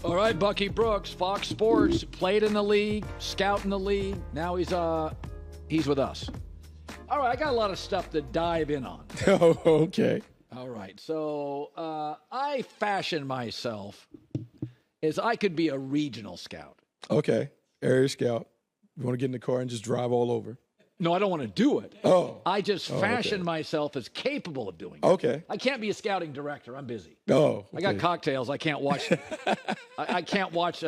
All right, Bucky Brooks, Fox Sports, played in the league, scout in the league. Now he's with us. All right, I got a lot of stuff to dive in on. Oh, okay. All right, so I fashioned myself as I could be a regional scout. Okay, area scout. You want to get in the car and just drive all over? No, I don't want to do it. Oh. I just fashioned myself as capable of doing it. Okay. I can't be a scouting director. I'm busy. Oh. Okay. I got cocktails. I can't watch. I can't watch.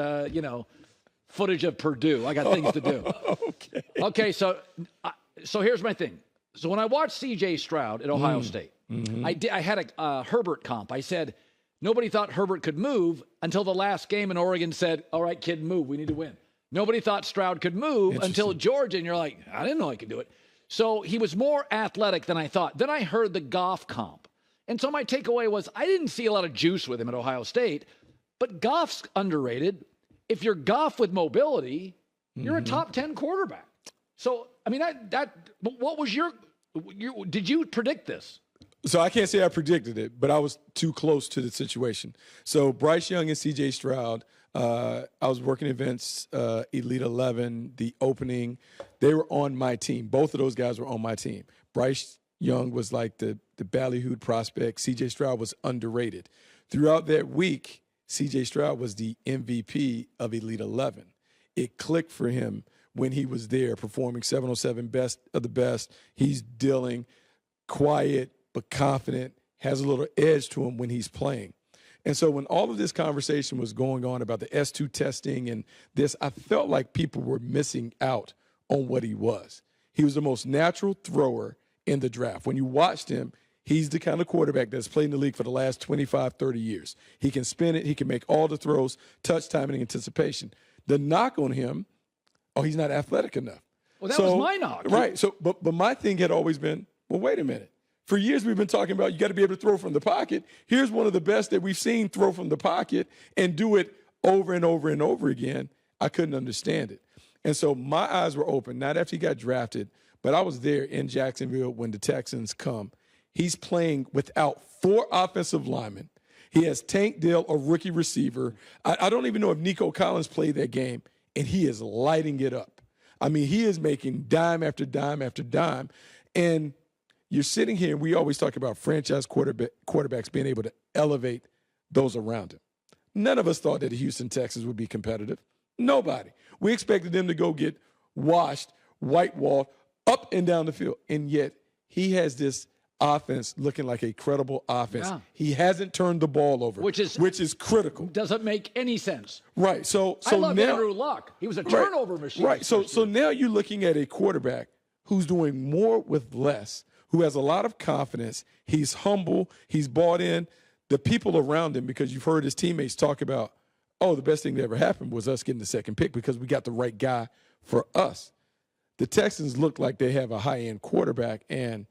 Footage of Purdue. I got things to do. Okay. Okay. So here's my thing. So when I watched C.J. Stroud at Ohio State, I had a Herbert comp. I said nobody thought Herbert could move until the last game, and Oregon said, "All right, kid, move. We need to win." Nobody thought Stroud could move until Georgia, and you're like, I didn't know I could do it. So he was more athletic than I thought. Then I heard the Goff comp. And so my takeaway was I didn't see a lot of juice with him at Ohio State, but Goff's underrated. If you're Goff with mobility, you're a top 10 quarterback. So, I mean, what was did you predict this? So I can't say I predicted it, but I was too close to the situation. So Bryce Young and C.J. Stroud, I was working events, Elite 11, the opening. They were on my team. Both of those guys were on my team. Bryce Young was like the ballyhooed prospect. C.J. Stroud was underrated. Throughout that week, C.J. Stroud was the MVP of Elite 11. It clicked for him when he was there, performing 707, best of the best. He's dealing, quiet but confident, has a little edge to him when he's playing. And so when all of this conversation was going on about the S2 testing and this, I felt like people were missing out on what he was. He was the most natural thrower in the draft. When you watched him, he's the kind of quarterback that's played in the league for the last 25, 30 years. He can spin it. He can make all the throws, touch timing, and anticipation. The knock on him, he's not athletic enough. Well, that was my knock. Right. So, but my thing had always been, well, wait a minute. For years, we've been talking about you got to be able to throw from the pocket. Here's one of the best that we've seen throw from the pocket and do it over and over and over again. I couldn't understand it. And so my eyes were open, not after he got drafted, but I was there in Jacksonville when the Texans come. He's playing without 4 offensive linemen. He has Tank Dell, a rookie receiver. I don't even know if Nico Collins played that game, and he is lighting it up. I mean, he is making dime after dime after dime. And you're sitting here, and we always talk about franchise quarterbacks being able to elevate those around him. None of us thought that the Houston Texans would be competitive. Nobody. We expected them to go get washed, whitewalled, up and down the field. And yet he has this offense looking like a credible offense. Yeah. He hasn't turned the ball over, which is critical. Doesn't make any sense. Right. So I love now, Andrew Luck. He was a turnover machine. Right. So now you're looking at a quarterback who's doing more with less, who has a lot of confidence. He's humble. He's bought in. The people around him, because you've heard his teammates talk about, the best thing that ever happened was us getting the second pick because we got the right guy for us. The Texans look like they have a high-end quarterback, and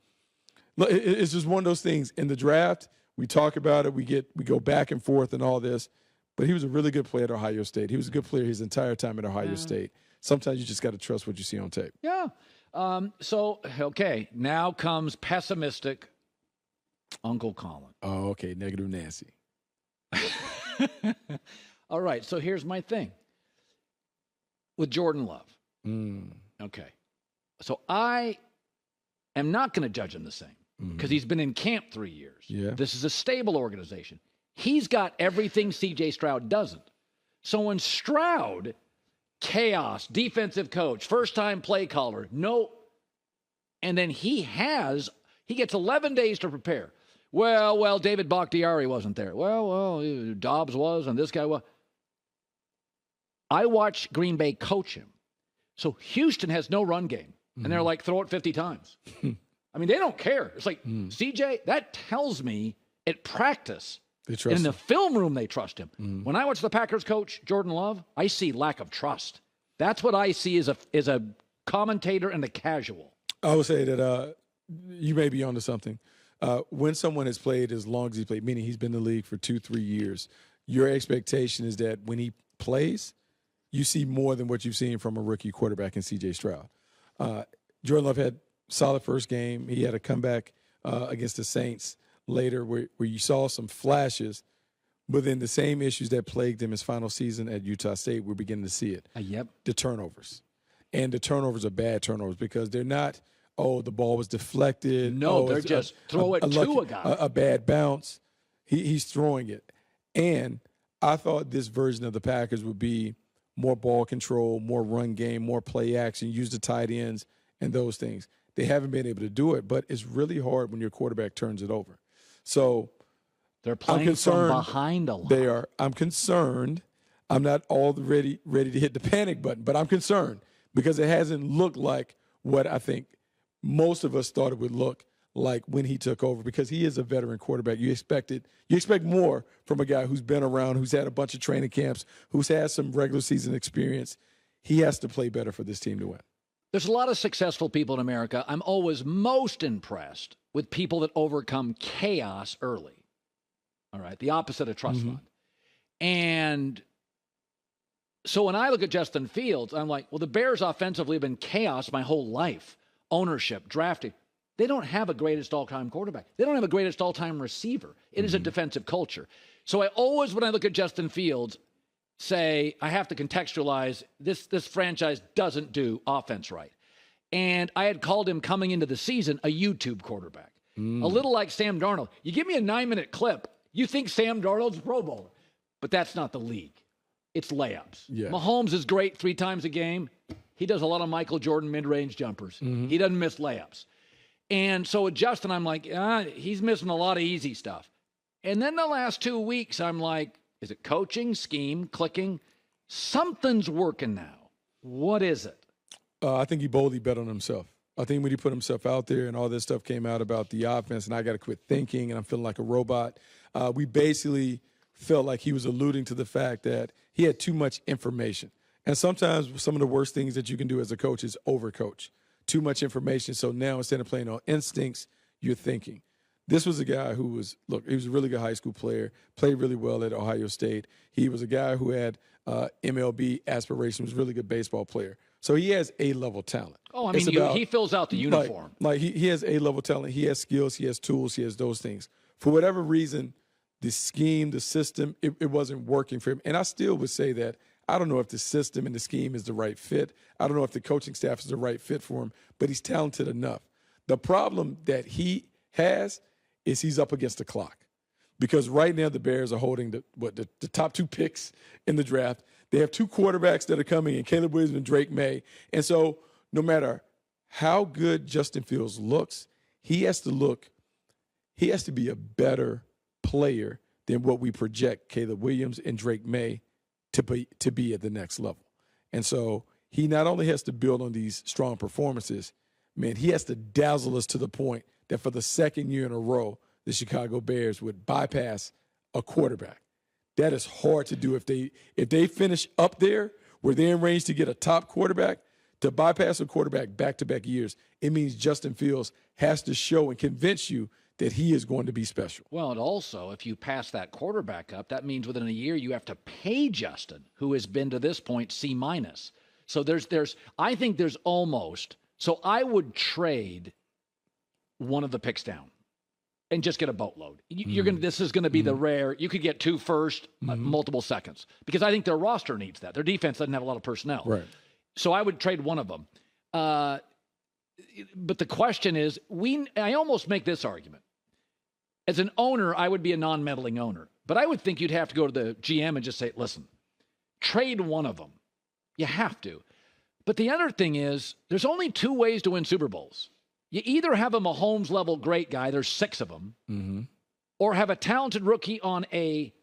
look, it's just one of those things. In the draft, we talk about it. We go back and forth and all this, but he was a really good player at Ohio State. He was a good player his entire time at Ohio State. Sometimes you just got to trust what you see on tape. Yeah. Now comes pessimistic Uncle Colin. Oh, okay, negative Nancy. All right, so here's my thing with Jordan Love. Okay, so I am not going to judge him the same because he's been in camp 3 years. Yeah. This is a stable organization. He's got everything C.J. Stroud doesn't. So when Stroud, chaos, defensive coach, first-time play caller, and then he gets 11 days to prepare. Well, David Bakhtiari wasn't there. Well, Dobbs was, and this guy was. I watched Green Bay coach him. So Houston has no run game, and they're like, throw it 50 times. I mean, they don't care. It's like, CJ, that tells me at practice, in the film room, they trust him. When I watch the Packers coach, Jordan Love, I see lack of trust. That's what I see as a commentator and a casual. I would say that you may be onto something. When someone has played as long as he played, meaning he's been in the league for 2-3 years, your expectation is that when he plays, you see more than what you've seen from a rookie quarterback in C.J. Stroud. Jordan Love had solid first game. He had a comeback against the Saints later where you saw some flashes. But then the same issues that plagued him his final season at Utah State, we're beginning to see it. Yep. The turnovers. And the turnovers are bad turnovers because they're not, the ball was deflected. No, they're just throw it to a guy. A bad bounce. He's throwing it. And I thought this version of the Packers would be more ball control, more run game, more play action, use the tight ends and those things. They haven't been able to do it, but it's really hard when your quarterback turns it over. So they're playing from behind a lot. They are. I'm concerned. I'm not ready to hit the panic button, but I'm concerned because it hasn't looked like what I think most of us thought it would look like when he took over, because he is a veteran quarterback. You expect more from a guy who's been around, who's had a bunch of training camps, who's had some regular season experience. He has to play better for this team to win. There's a lot of successful people in America. I'm always most impressed with people that overcome chaos early. All right, the opposite of trust fund. And so when I look at Justin Fields, I'm like, well, the Bears offensively have been chaos my whole life. Ownership, drafting. They don't have a greatest all-time quarterback. They don't have a greatest all-time receiver. It is a defensive culture. So I always, when I look at Justin Fields, say I have to contextualize this franchise doesn't do offense right. And I had called him coming into the season a YouTube quarterback. A little like Sam Darnold. You give me a 9-minute clip, you think Sam Darnold's a Pro Bowler. But that's not the league. It's layups. Yeah. Mahomes is great 3 times a game. He does a lot of Michael Jordan mid-range jumpers. He doesn't miss layups. And so with Justin, I'm like, he's missing a lot of easy stuff. And then the last 2 weeks, I'm like, is it coaching, scheme, clicking? Something's working now. What is it? I think he boldly bet on himself. I think when he put himself out there and all this stuff came out about the offense and I got to quit thinking and I'm feeling like a robot, we basically felt like he was alluding to the fact that he had too much information. And sometimes some of the worst things that you can do as a coach is overcoach. Too much information. So now instead of playing on instincts, you're thinking. This was a guy who was, he was a really good high school player, played really well at Ohio State. He was a guy who had MLB aspirations, was a really good baseball player. So he has A-level talent. Oh, I mean, he fills out the uniform. He has A-level talent. He has skills. He has tools. He has those things. For whatever reason, the scheme, the system, it wasn't working for him. And I still would say that I don't know if the system and the scheme is the right fit. I don't know if the coaching staff is the right fit for him, but he's talented enough. The problem that he has is he's up against the clock. Because right now the Bears are holding the top 2 picks in the draft. They have 2 quarterbacks that are coming in, Caleb Williams and Drake May. And so no matter how good Justin Fields looks, he has to be a better player than what we project Caleb Williams and Drake May to be at the next level. And so he not only has to build on these strong performances, man, he has to dazzle us to the point that for the second year in a row, the Chicago Bears would bypass a quarterback. That is hard to do. If they finish up there where they're in range to get a top quarterback, to bypass a quarterback back-to-back years, it means Justin Fields has to show and convince you that he is going to be special. Well, and also, if you pass that quarterback up, that means within a year you have to pay Justin, who has been to this point C-. So I think there's almost, so I would trade one of the picks down and just get a boatload. This is going to be the rare, you could get 2 first, multiple seconds, because I think their roster needs that. Their defense doesn't have a lot of personnel. Right. So I would trade one of them. But the question is, I almost make this argument. As an owner, I would be a non-meddling owner. But I would think you'd have to go to the GM and just say, listen, trade one of them. You have to. But the other thing is, there's only 2 ways to win Super Bowls. You either have a Mahomes-level great guy, there's 6 of them, or have a talented rookie on a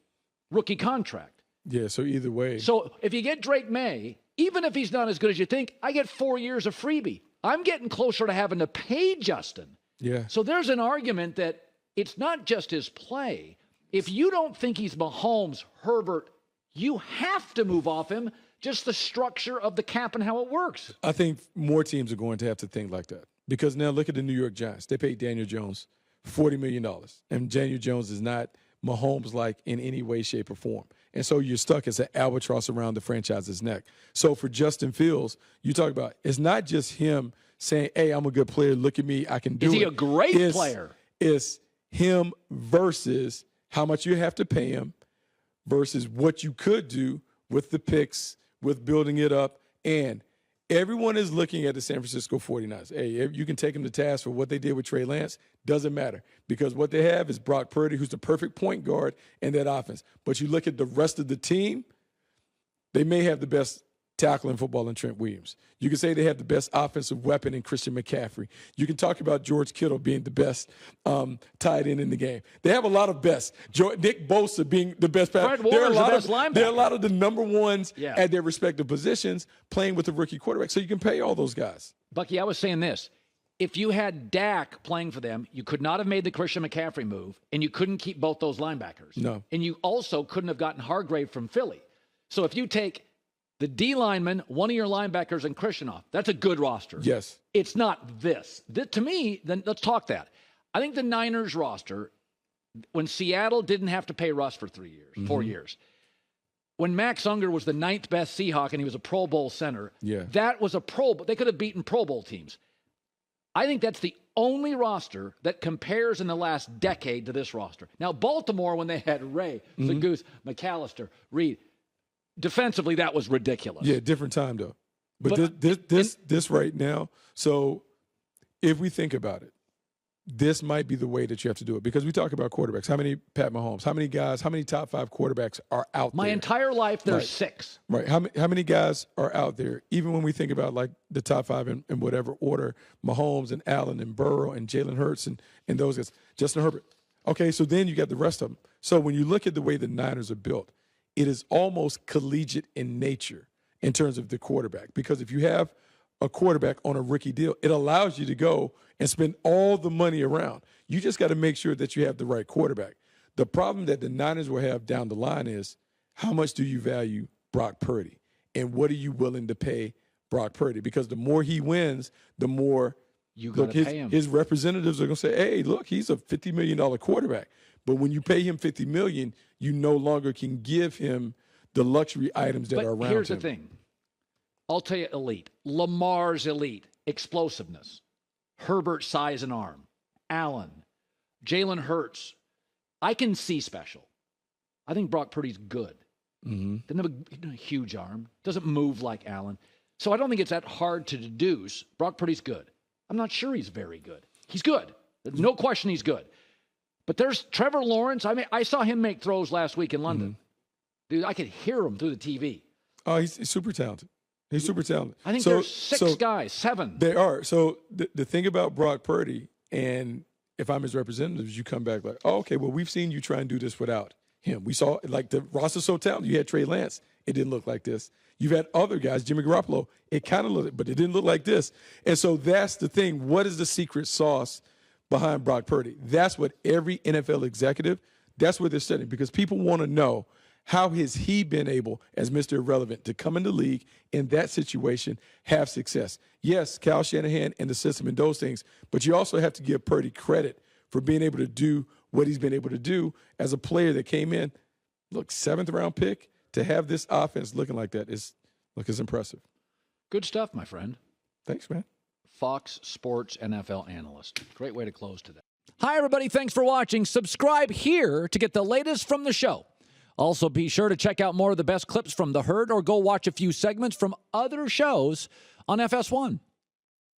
rookie contract. Yeah, so either way. So if you get Drake May, even if he's not as good as you think, I get 4 years of freebie. I'm getting closer to having to pay Justin. Yeah. So there's an argument that it's not just his play. If you don't think he's Mahomes, Herbert, you have to move off him, just the structure of the cap and how it works. I think more teams are going to have to think like that. Because now look at the New York Giants. They paid Daniel Jones $40 million. And Daniel Jones is not Mahomes-like in any way, shape, or form. And so you're stuck as an albatross around the franchise's neck. So for Justin Fields, you talk about, it's not just him saying, hey, I'm a good player, look at me, I can do it. Is he a great player? It's him versus how much you have to pay him versus what you could do with the picks, with building it up. And everyone is looking at the San Francisco 49ers. Hey, you can take them to task for what they did with Trey Lance. Doesn't matter, because what they have is Brock Purdy, who's the perfect point guard in that offense. But you look at the rest of the team, they may have the best tackle in football in Trent Williams. You can say they have the best offensive weapon in Christian McCaffrey. You can talk about George Kittle being the best tight end in the game. They have a lot of best. Nick Bosa being the best passer. There are a lot of the number ones at their respective positions playing with the rookie quarterback. So you can pay all those guys. Bucky, I was saying this. If you had Dak playing for them, you could not have made the Christian McCaffrey move, and you couldn't keep both those linebackers. No. And you also couldn't have gotten Hargrave from Philly. So if you take the D lineman, one of your linebackers, and Christian off, that's a good roster. Yes. It's not this. To me, then let's talk that. I think the Niners roster, when Seattle didn't have to pay Russ for 3 years, 4 years, when Max Unger was the 9th best Seahawk and he was a Pro Bowl center, that was a Pro Bowl. They could have beaten Pro Bowl teams. I think that's the only roster that compares in the last decade to this roster. Now, Baltimore, when they had Ray, Zagoose, McAllister, Reed, defensively, that was ridiculous. Yeah, different time, though. But this right now, so if we think about it, this might be the way that you have to do it, because we talk about quarterbacks. How many Pat Mahomes? How many guys? How many top 5 quarterbacks are out there? My entire life, there's 6. Right. How many guys are out there? Even when we think about like the top 5 in whatever order, Mahomes and Allen and Burrow and Jalen Hurts and those guys, Justin Herbert. Okay, so then you got the rest of them. So when you look at the way the Niners are built, it is almost collegiate in nature in terms of the quarterback, because if you have a quarterback on a rookie deal, it allows you to go and spend all the money around. You just got to make sure that you have the right quarterback. The problem that the Niners will have down the line is, how much do you value Brock Purdy? And what are you willing to pay Brock Purdy? Because the more he wins, the more you got to pay him. His representatives are going to say, hey, look, he's a $50 million quarterback. But when you pay him $50 million, you no longer can give him the luxury items that are around him. Here's the thing. I'll tell you elite. Lamar's elite. Explosiveness. Herbert's size and arm. Allen. Jalen Hurts. I can see special. I think Brock Purdy's good. Doesn't have a huge arm. Doesn't move like Allen. So I don't think it's that hard to deduce. Brock Purdy's good. I'm not sure he's very good. He's good. There's no question he's good. But there's Trevor Lawrence. I mean, I saw him make throws last week in London. Dude, I could hear him through the TV. Oh, he's super talented. He's super talented. I think there's 6 guys, 7. They are. So the thing about Brock Purdy, and if I'm his representatives, you come back like, oh, okay, well, we've seen you try and do this without him. We saw, like, the roster's so talented. You had Trey Lance. It didn't look like this. You've had other guys, Jimmy Garoppolo. It kind of looked, but it didn't look like this. And so that's the thing. What is the secret sauce behind Brock Purdy? That's what every NFL executive, that's what they're studying, because people want to know, how has he been able, as Mr. Irrelevant, to come in the league in that situation, have success? Yes, Kyle Shanahan and the system and those things, but you also have to give Purdy credit for being able to do what he's been able to do as a player that came in, look, 7th round pick, to have this offense looking like that is impressive. Good stuff, my friend. Thanks, man. Fox Sports NFL analyst. Great way to close today. Hi, everybody. Thanks for watching. Subscribe here to get the latest from the show. Also, be sure to check out more of the best clips from The Herd, or go watch a few segments from other shows on FS1.